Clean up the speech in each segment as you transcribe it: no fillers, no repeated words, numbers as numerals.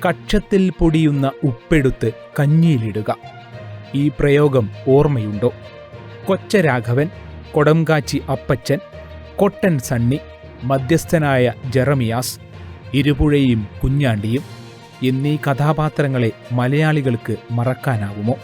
കക്ഷത്തിൽ പൊടിയുന്ന ഉപ്പെടുത്ത് കഞ്ഞിയിലിടുക. ഈ പ്രയോഗം ഓർമ്മയുണ്ടോ? കൊച്ചരാഘവൻ, കൊടംകാച്ചി അപ്പച്ചൻ, കൊട്ടൻ സണ്ണി, മധ്യസ്ഥനായ ജെറമിയാസ്, ഇരുപുഴയും കുഞ്ഞാണ്ടിയും എന്നീ കഥാപാത്രങ്ങളെ മലയാളികൾക്ക് മറക്കാനാവുമോ?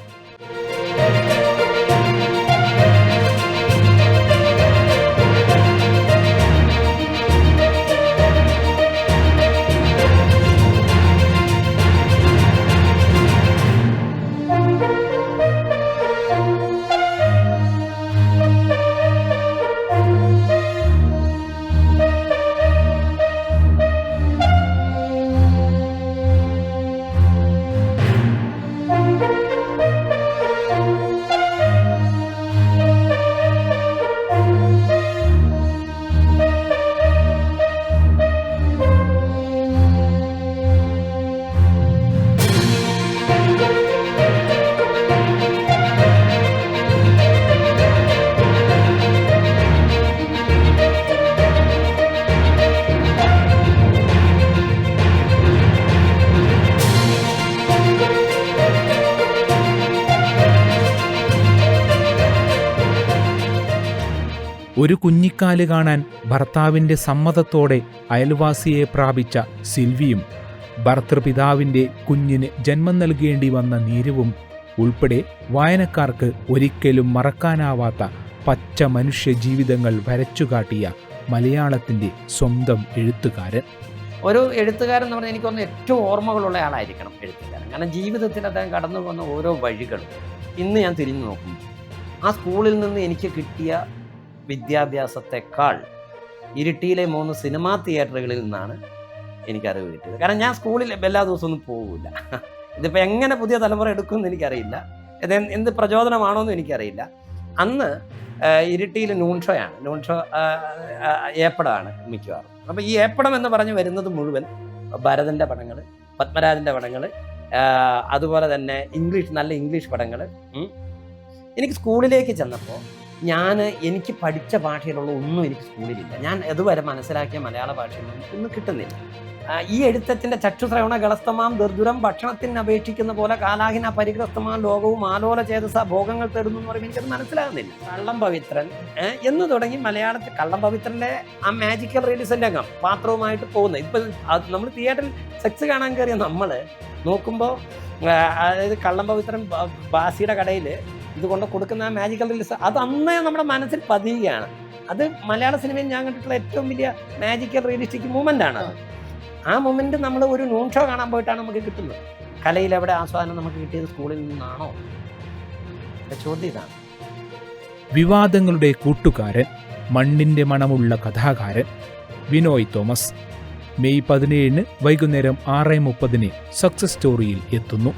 ഒരു കുഞ്ഞിക്കാല് കാണാൻ ഭർത്താവിൻ്റെ സമ്മതത്തോടെ അയൽവാസിയെ പ്രാപിച്ച സിൽവിയും ഭർതൃപിതാവിൻ്റെ കുഞ്ഞിന് ജന്മം നൽകേണ്ടി വന്ന നീരവും ഉൾപ്പെടെ വായനക്കാർക്ക് ഒരിക്കലും മറക്കാനാവാത്ത പച്ച മനുഷ്യ ജീവിതങ്ങൾ വരച്ചുകാട്ടിയ മലയാളത്തിൻ്റെ സ്വന്തം എഴുത്തുകാരൻ. ഒരു എഴുത്തുകാരൻ എന്ന് പറഞ്ഞാൽ എനിക്കൊന്ന് ഏറ്റവും ഓർമ്മകളുള്ള ആളായിരിക്കണം എഴുത്തുകാരൻ. കാരണം ജീവിതത്തിൽ അദ്ദേഹം കടന്നു പോകുന്ന ഓരോ വഴികളും ഇന്ന് ഞാൻ തിരിഞ്ഞു നോക്കുമ്പോൾ ആ സ്കൂളിൽ നിന്ന് എനിക്ക് കിട്ടിയ വിദ്യാഭ്യാസത്തെക്കാൾ ഇരിട്ടിയിലെ 3 സിനിമാ തിയേറ്ററുകളിൽ നിന്നാണ് എനിക്കറിവ് കിട്ടിയത്. കാരണം ഞാൻ സ്കൂളിൽ എല്ലാ ദിവസവും ഒന്നും പോകില്ല. ഇതിപ്പോൾ എങ്ങനെ പുതിയ തലമുറ എടുക്കുമെന്ന് എനിക്കറിയില്ല, എന്ത് പ്രചോദനമാണോന്നും എനിക്കറിയില്ല. അന്ന് ഇരിട്ടിയിൽ നൂൺ ഷോ ഏപ്പടമാണ് മിക്കവാറും. അപ്പോൾ ഈ ഏപ്പടം എന്ന് പറഞ്ഞ് വരുന്നത് മുഴുവൻ ഭരതൻ്റെ പടങ്ങൾ, പത്മരാജൻ്റെ പടങ്ങൾ, അതുപോലെ തന്നെ നല്ല ഇംഗ്ലീഷ് പടങ്ങൾ. എനിക്ക് സ്കൂളിലേക്ക് ചെന്നപ്പോൾ എനിക്ക് പഠിച്ച ഭാഷയിലുള്ള ഒന്നും എനിക്ക് സ്കൂളിലില്ല. ഞാൻ ഇതുവരെ മനസ്സിലാക്കിയ മലയാള ഭാഷയൊന്നും ഒന്നും കിട്ടുന്നില്ല. ഈ എഴുത്തച്ഛൻ്റെ ചക്ഷുശ്രവണ ഗളസ്തമാം ദുർദുരം ഭക്ഷണത്തിന് അപേക്ഷിക്കുന്ന പോലെ കാലാഹിന പരിഗ്രസ്തമാം ലോകവും ആലോല ചേതസ ഭോഗങ്ങൾ തരുന്നു എന്ന് പറയുമ്പോൾ എനിക്കത് മനസ്സിലാകുന്നില്ല. കള്ളം പവിത്രൻ എന്ന് തുടങ്ങി മലയാളത്തിൽ കള്ളം പവിത്രൻ്റെ ആ മാജിക്കൽ റിയലിസം രംഗം പാത്രവുമായിട്ട് പോകുന്നത്. ഇപ്പം നമ്മൾ തിയേറ്ററിൽ സെക്സ് കാണാൻ കയറിയ നമ്മൾ നോക്കുമ്പോൾ, അതായത് കള്ളം പവിത്രൻ ബാസിയുടെ കടയിൽ ഇതുകൊണ്ട് കൊടുക്കുന്ന ആ മാജിക്കൽ റിലീസ് അത് അന്നേ നമ്മുടെ മനസ്സിൽ പതിയുകയാണ്. അത് മലയാള സിനിമയിൽ ഞാൻ കണ്ടിട്ടുള്ള ഏറ്റവും വലിയ മാജിക്കൽ റിയലിസ്റ്റിക് മൂമെൻ്റ് ആണ്. ആ മൂമെൻ്റ് നമ്മൾ ഒരു നൂൺ ഷോ കാണാൻ പോയിട്ടാണ് നമുക്ക് കിട്ടുന്നത്. കലയിൽ എവിടെ ആസ്വാദനം നമുക്ക് കിട്ടിയത് സ്കൂളിൽ നിന്നാണോ? ചോദ്യം ഇതാണ്. വിവാദങ്ങളുടെ കൂട്ടുകാരൻ, മണ്ണിൻ്റെ മണമുള്ള കഥാകാരൻ വിനോയ് തോമസ് മെയ് 17 വൈകുന്നേരം 6:30 സക്സസ് സ്റ്റോറിയിൽ എത്തുന്നു.